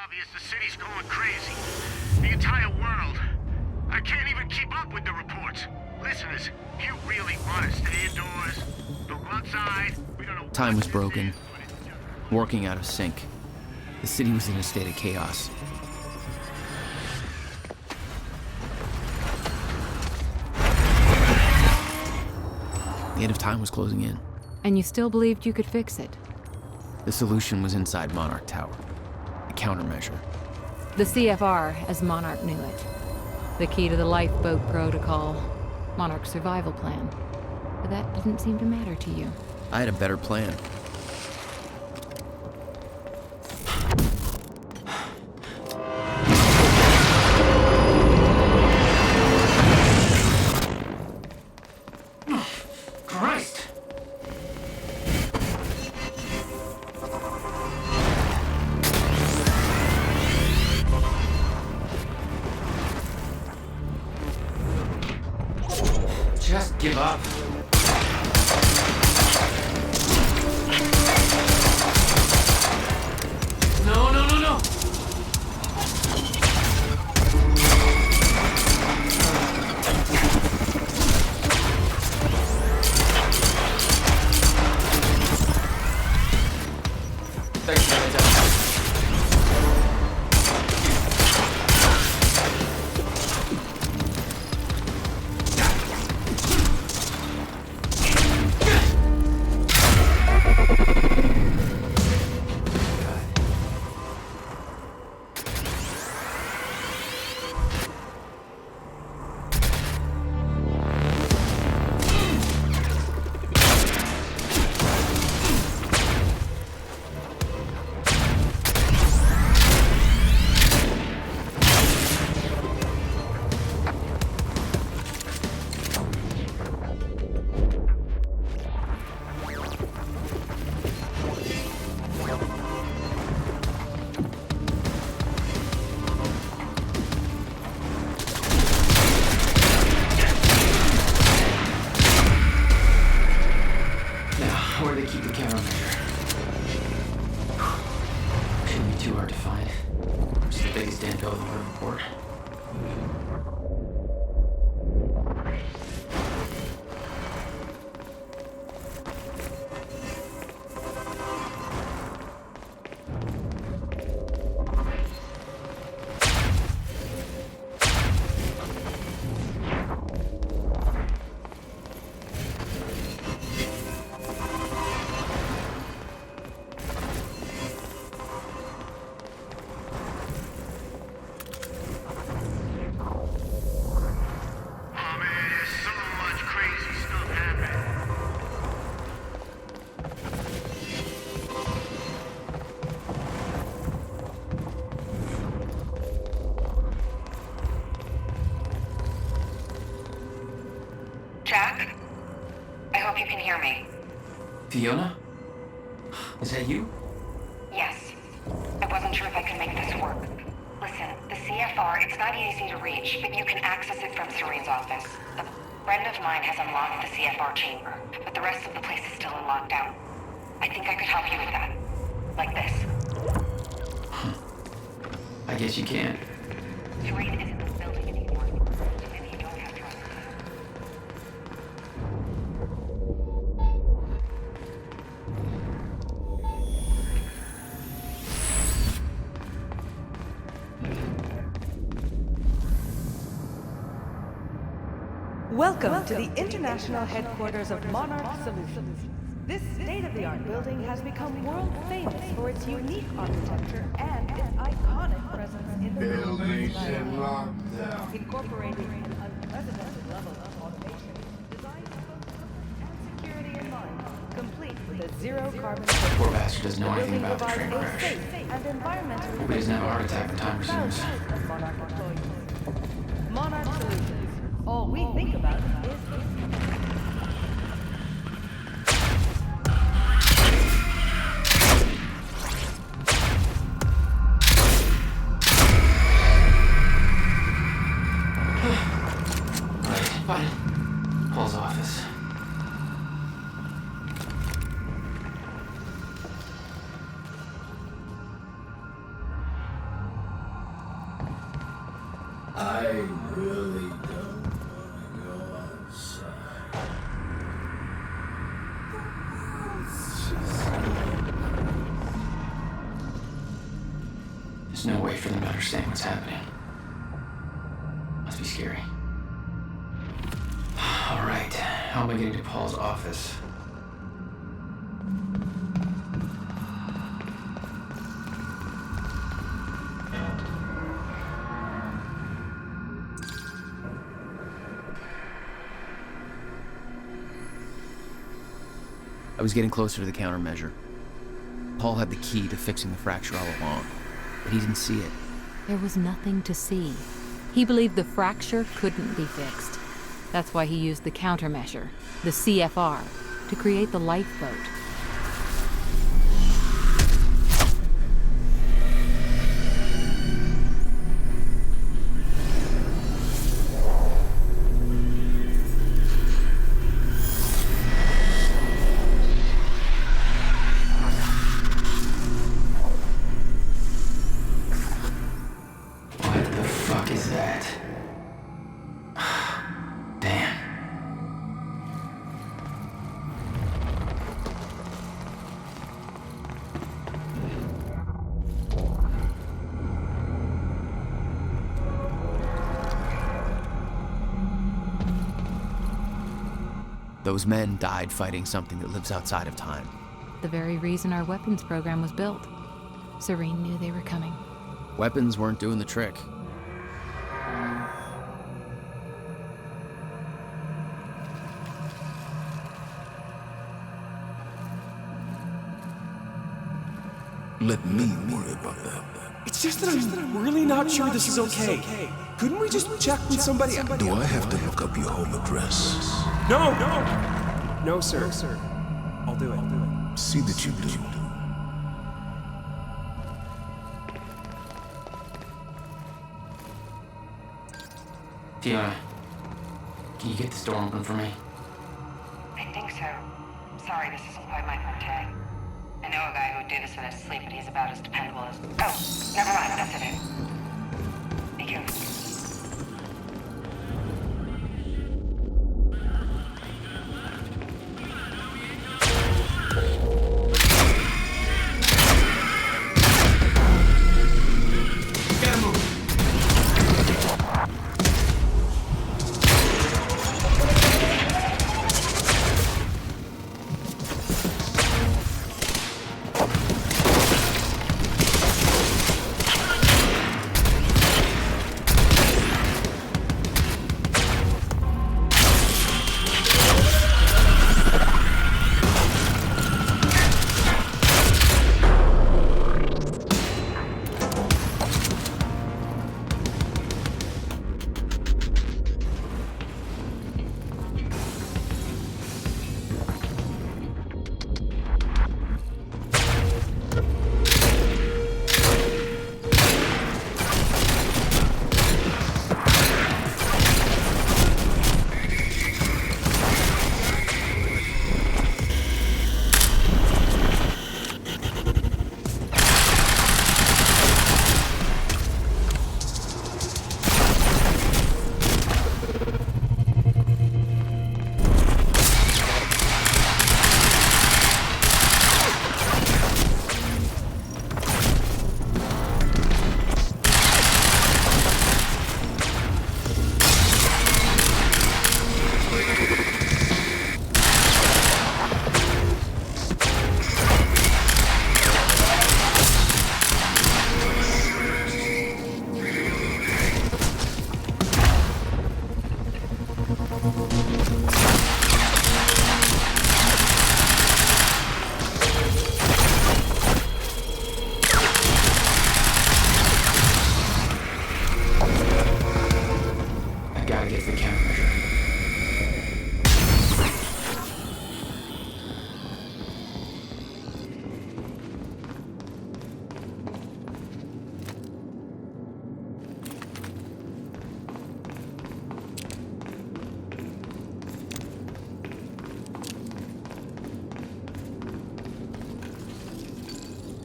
obvious the city's going crazy. The entire world. I can't even keep up with the reports. Listeners, you really want to stay indoors? Don't go outside. We don't know. Time was broken, working out of sync. The city was in a state of chaos. The end of time was closing in. And you still believed you could fix it? The solution was inside Monarch Tower. A countermeasure. The CFR, as Monarch knew it. The key to the lifeboat protocol. Monarch's survival plan. But that didn't seem to matter to you. I had a better plan. Christ! Just give up. No, no, no, no! Thanks for the time. Where they keep the countermeasure. Shouldn't be too hard to find. It's the biggest damn building on the report. Jack? I hope you can hear me. Fiona? Is that you? Yes. I wasn't sure if I could make this work. Listen, the CFR, it's not easy to reach, but you can access it from Serene's office. A friend of mine has unlocked the CFR chamber, but the rest of the place is still in lockdown. I think I could help you with that. Like this. I guess you can. Serene isn't in the building anymore, so maybe you don't have trust. Welcome to the international headquarters of Monarch Solutions. This state-of-the-art building has become world famous for its unique architecture and its iconic presence in the Buildings in lockdown. incorporating an unprecedented level of automation designed to both comfort and security in mind, complete with a zero-carbon footprint. Poor bastard doesn't know The anything building about the train provides a crash. safe and environmentally Hope he doesn't have a heart attack when time resumes. thousands of Monarch employees. Monarch Solutions. All we think about is Fine. Paul's office. I really don't want to go outside. There's no way for them to understand what's happening. Must be scary. All right, how am I getting to Paul's office? I was getting closer to the countermeasure. Paul had the key to fixing the fracture all along, but he didn't see it. There was nothing to see. He believed the fracture couldn't be fixed. That's why he used the countermeasure, the CFR, to create the lifeboat. What the fuck is that? Damn. Those men died fighting something that lives outside of time. The very reason our weapons program was built. Serene knew they were coming. Weapons weren't doing the trick. Let me worry about that. It's just that I'm really not sure this is okay. Couldn't we just check with somebody? Do I have to look up your home address? No, sir. I'll do it. See that you do. Fiona, can you get this door open for me? I think so. Sorry, this isn't quite my forte. I know a guy who'd do this in his sleep, but he's about as dependable as... Oh, never mind, that's it. Be careful.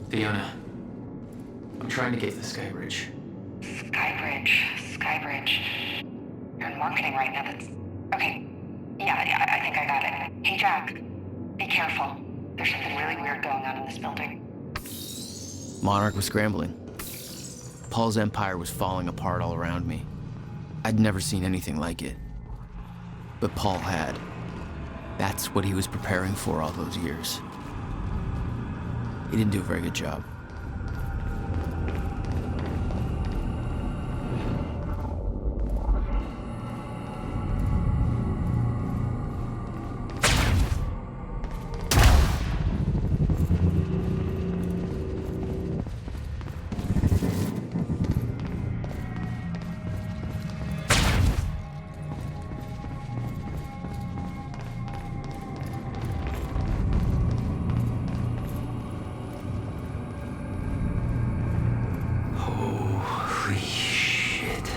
Fiona, I'm trying to get to the Sky Bridge. Skybridge. Skybridge. You're in marketing right now, that's... Okay. Yeah, I think I got it. Hey, Jack. Be careful. There's something really weird going on in this building. Monarch was scrambling. Paul's empire was falling apart all around me. I'd never seen anything like it. But Paul had. That's what he was preparing for all those years. He didn't do a very good job. Holy shit.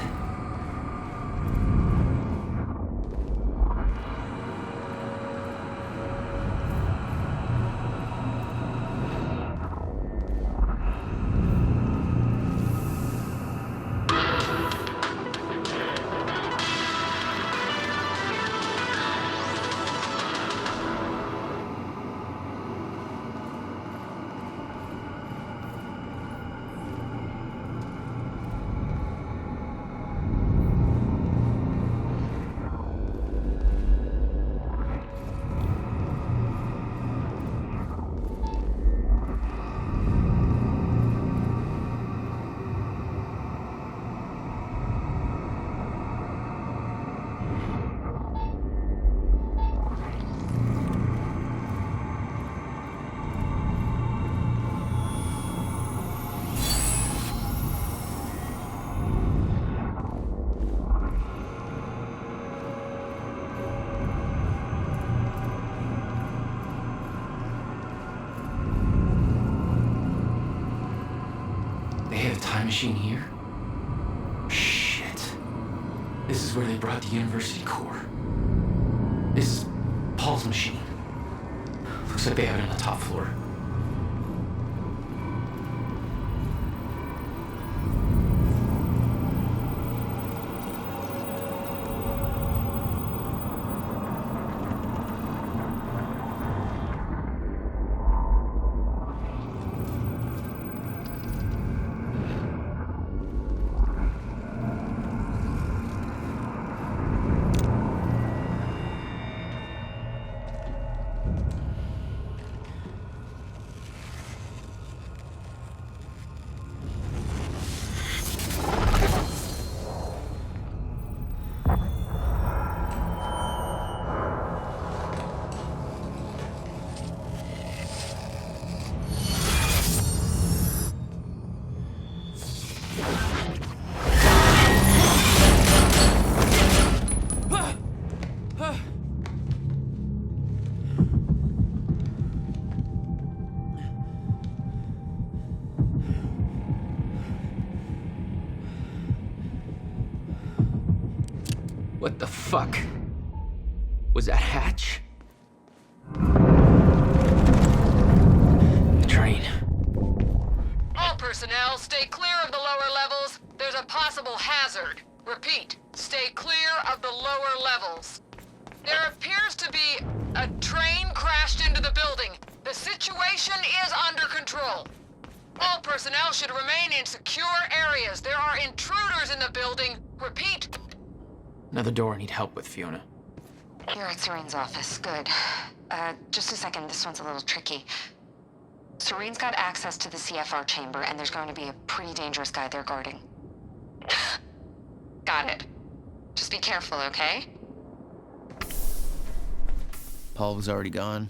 They have a time machine here? Shit. This is where they brought the university core. This is Paul's machine. Looks like they have it on the top floor. What the fuck? Was that hatch? The train. All personnel, stay clear of the lower levels. There's a possible hazard. Repeat, stay clear of the lower levels. There appears to be a train crashed into the building. The situation is under control. All personnel should remain in secure areas. There are intruders in the building. Repeat. Another door I need help with, Fiona. You're at Serene's office. Good. Just a second. This one's a little tricky. Serene's got access to the CFR chamber, and there's going to be a pretty dangerous guy there guarding. Got it. Just be careful, okay? Paul was already gone,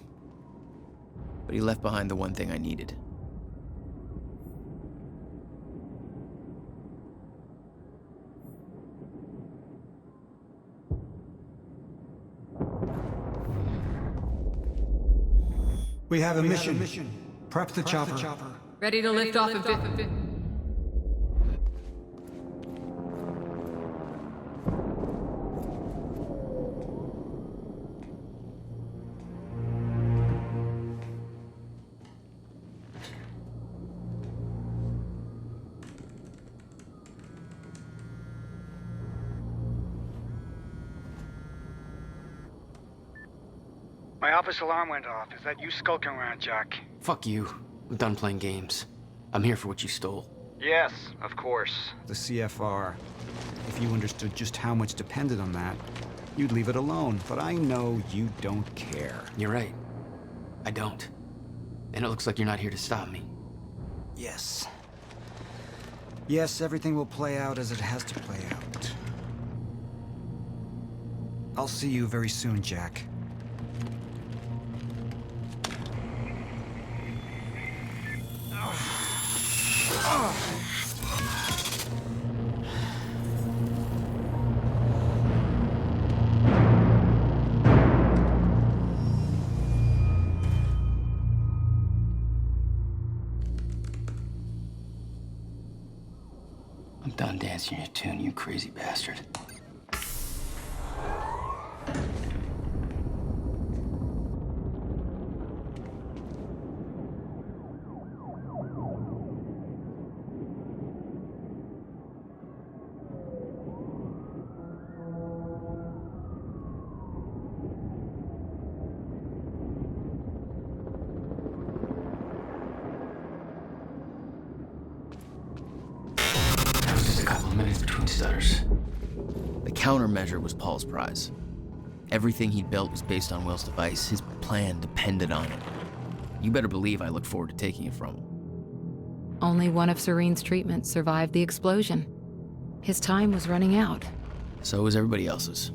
but he left behind the one thing I needed. We have a mission. Prep the chopper. Ready to lift off a bit. My office alarm went off. Is that you skulking around, Jack? Fuck you. I'm done playing games. I'm here for what you stole. Yes, of course. The CFR. If you understood just how much depended on that, you'd leave it alone. But I know you don't care. You're right. I don't. And it looks like you're not here to stop me. Yes. Yes, everything will play out as it has to play out. I'll see you very soon, Jack. I'm done dancing your tune, you crazy bastard. Minutes between stutters. The countermeasure was Paul's prize. Everything he'd built was based on Will's device. His plan depended on it. You better believe I look forward to taking it from him. Only one of Serene's treatments survived the explosion. His time was running out. So was everybody else's.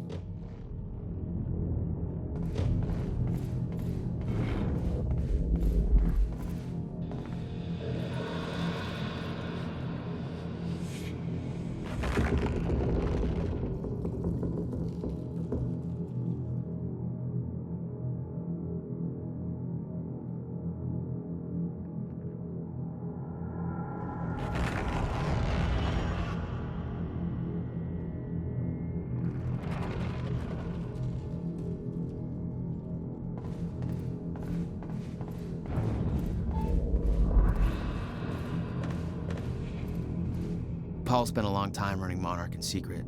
Paul spent a long time running Monarch in secret.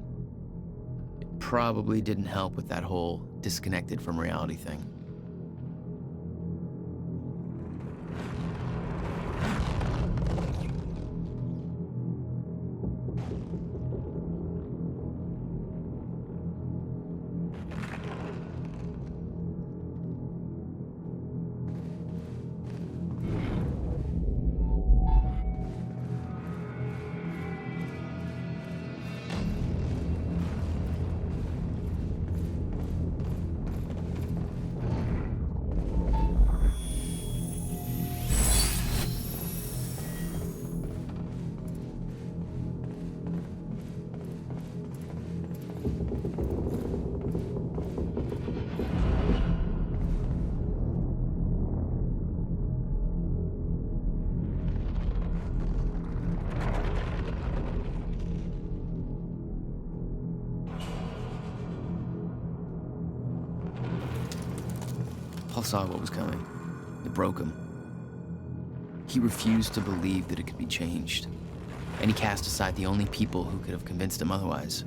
It probably didn't help with that whole disconnected from reality thing. Paul saw what was coming. It broke him. He refused to believe that it could be changed, and he cast aside the only people who could have convinced him otherwise.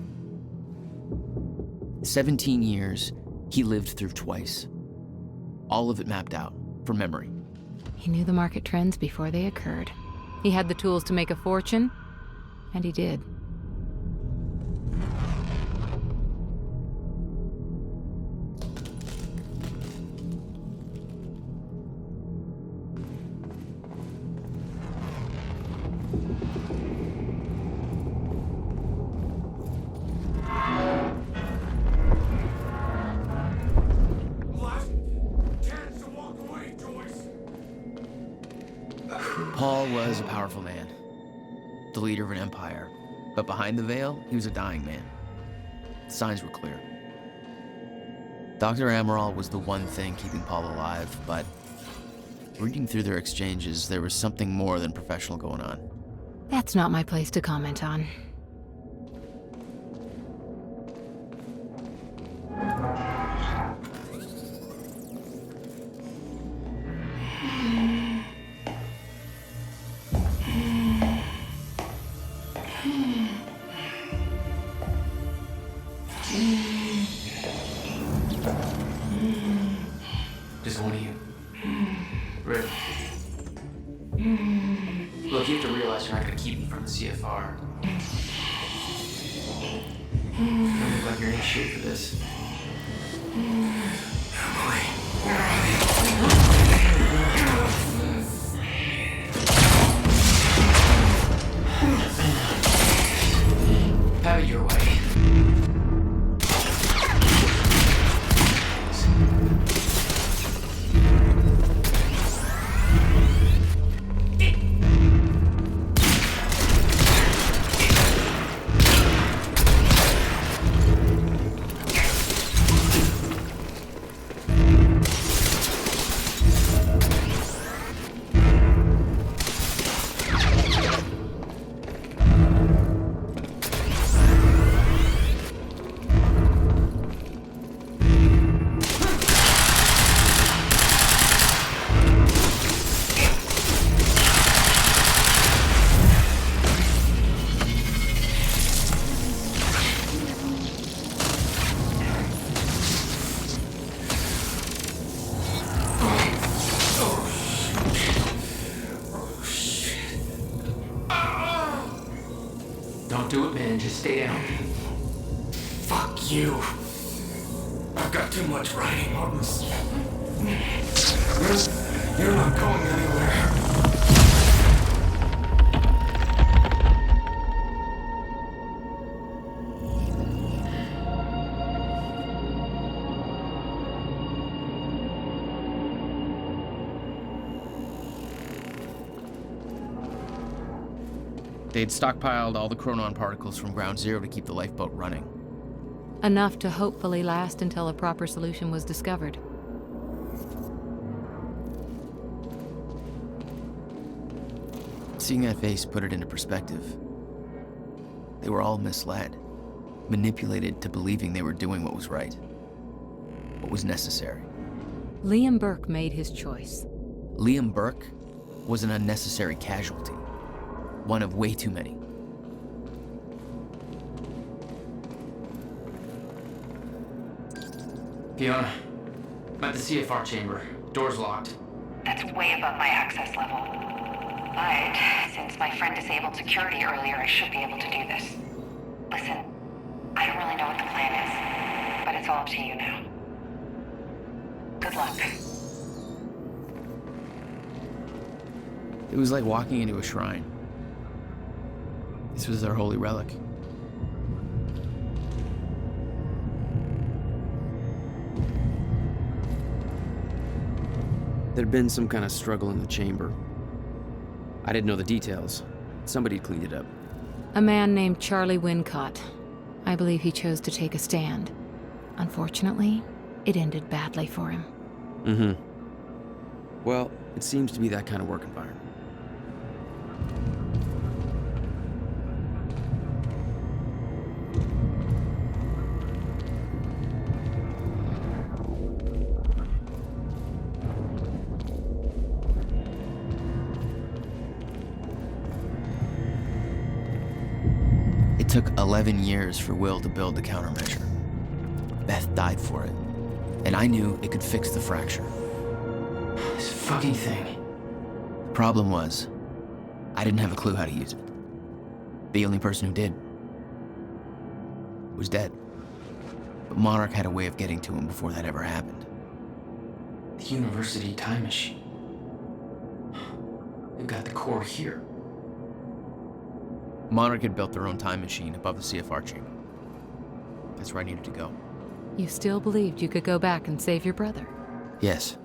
17 years, he lived through twice. All of it mapped out, from memory. He knew the market trends before they occurred. He had the tools to make a fortune, and he did. Paul was a powerful man, the leader of an empire, but behind the veil, he was a dying man. The signs were clear. Dr. Amaral was the one thing keeping Paul alive, but reading through their exchanges, there was something more than professional going on. That's not my place to comment on. Look, you have to realize you're not gonna keep me from the CFR. You don't look like you're in any shape for this. Emily, have it your way. Don't do it, man. Just stay down. fuck you. I've got too much riding on this. You're not going anywhere. They'd stockpiled all the chronon particles from Ground Zero to keep the lifeboat running. Enough to hopefully last until a proper solution was discovered. Seeing that face put it into perspective. They were all misled, manipulated to believing they were doing what was right, what was necessary. Liam Burke made his choice. Liam Burke was an unnecessary casualty, one of way too many. Fiona, I'm at the CFR chamber. Door's locked. That's way above my access level. But since my friend disabled security earlier, I should be able to do this. Listen, I don't really know what the plan is, but it's all up to you now. Good luck. It was like walking into a shrine. This was their holy relic. There'd been some kind of struggle in the chamber. I didn't know the details. Somebody cleaned it up. A man named Charlie Wincott. I believe he chose to take a stand. Unfortunately, it ended badly for him. Mm-hmm. Well, it seems to be that kind of work environment. It took 11 years for Will to build the countermeasure. Beth died for it, and I knew it could fix the fracture. This fucking thing. The problem was, I didn't have a clue how to use it. The only person who did was dead. But Monarch had a way of getting to him before that ever happened. The university time machine. We've got the core here. Monarch had built their own time machine above the CFR chamber. That's where I needed to go. You still believed you could go back and save your brother? Yes.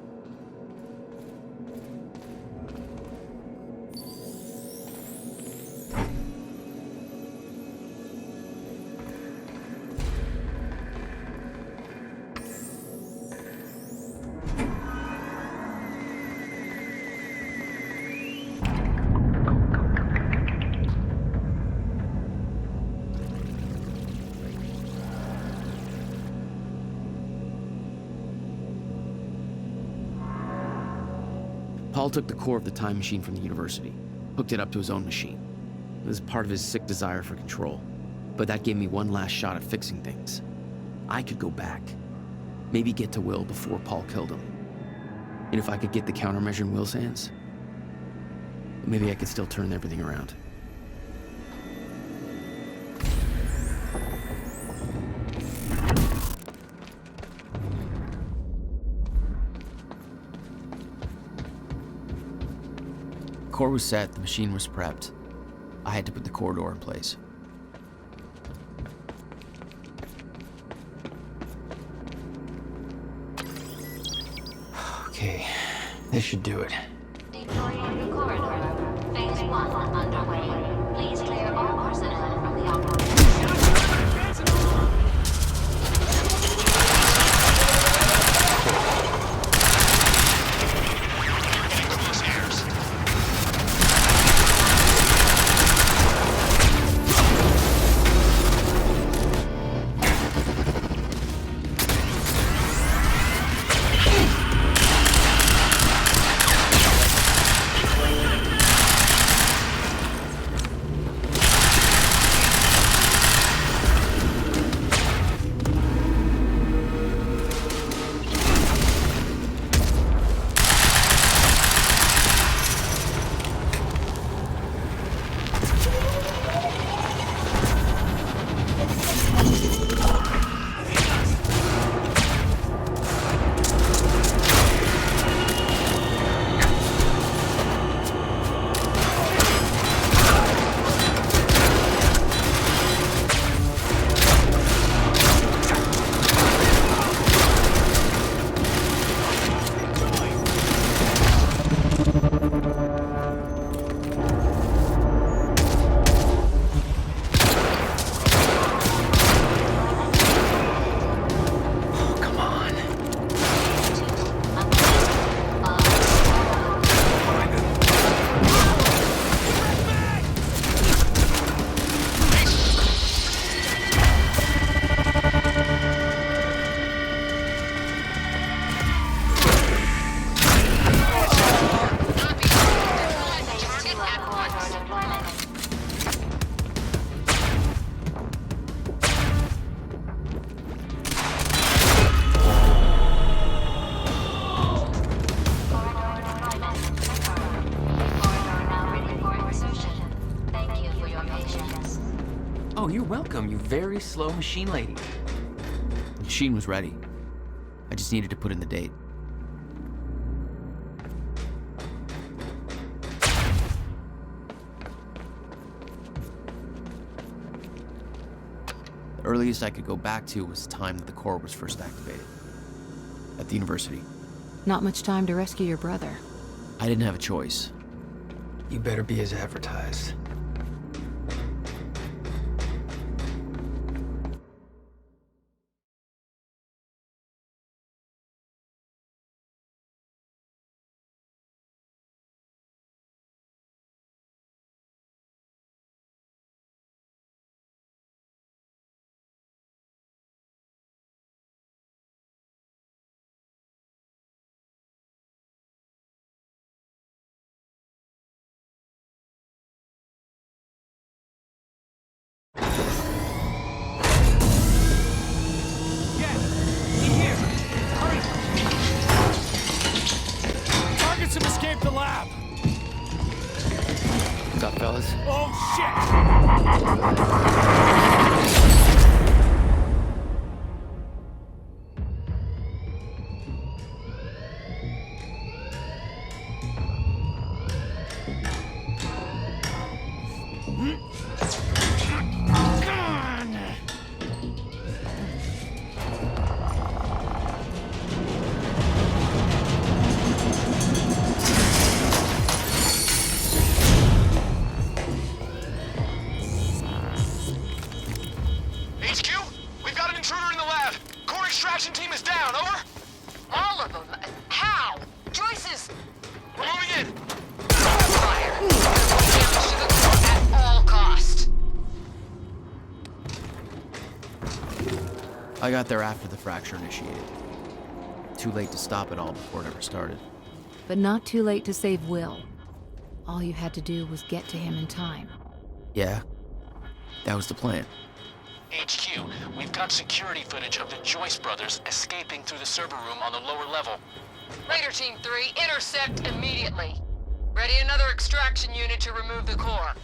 Paul took the core of the time machine from the university, hooked it up to his own machine. It was part of his sick desire for control, but that gave me one last shot at fixing things. I could go back, maybe get to Will before Paul killed him. And if I could get the countermeasure in Will's hands, Maybe I could still turn everything around. Core was set, the machine was prepped. I had to put the core door in place. Okay, this should do it. Deploying the corridor. Phase 1 underway. Please clear all personnel from the operation. Oh, you're welcome, you very slow machine lady. The machine was ready. I just needed to put in the date. The earliest I could go back to was the time that the core was first activated. At the university. Not much time to rescue your brother. I didn't have a choice. You better be as advertised. The lab! What's up, fellas? Oh, shit! Team is down, over? All of them? How? Joyce's... We're moving in! Fire. Damage to the core at all cost. I got there after the fracture initiated. Too late to stop it all before it ever started. But not too late to save Will. All you had to do was get to him in time. Yeah, that was the plan. HQ, we've got security footage of the Joyce brothers escaping through the server room on the lower level. Raider Team 3, intercept immediately. Ready another extraction unit to remove the core.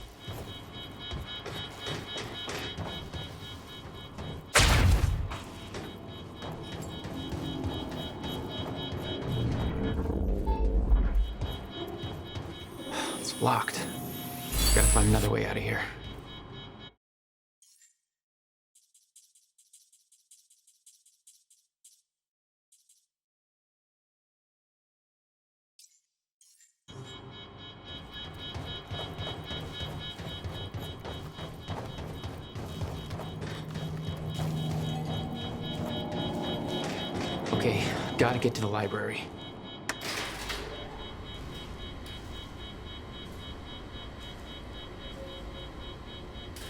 It's locked. Gotta find another way out of here. Okay, gotta get to the library.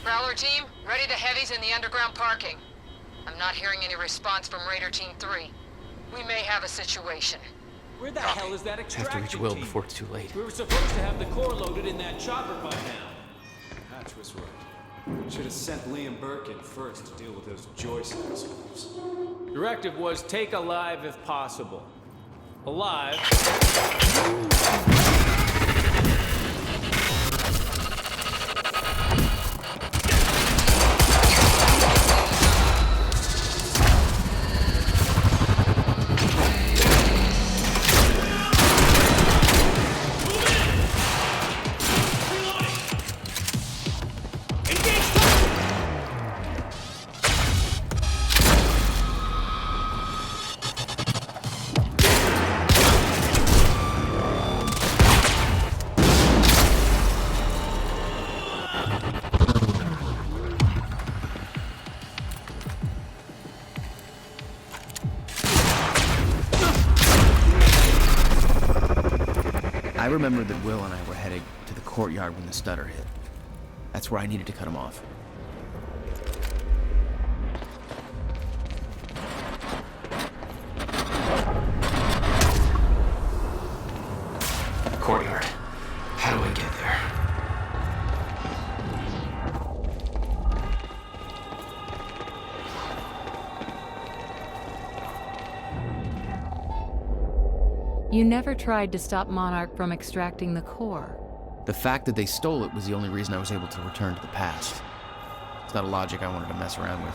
Prowler team, ready the heavies in the underground parking. I'm not hearing any response from Raider Team 3. We may have a situation. Where the hell is that extraction Have to reach Will team? before it's too late. We were supposed to have the core loaded in that chopper by now. Hatch was right. Should have sent Liam Burke in first to deal with those Joyce assholes. Directive was take alive if possible. Alive. I remembered that Will and I were heading to the courtyard when the stutter hit. That's where I needed to cut him off. Courtyard. How do I get there? You never tried to stop Monarch from extracting the core. The fact that they stole it was the only reason I was able to return to the past. It's not a logic I wanted to mess around with.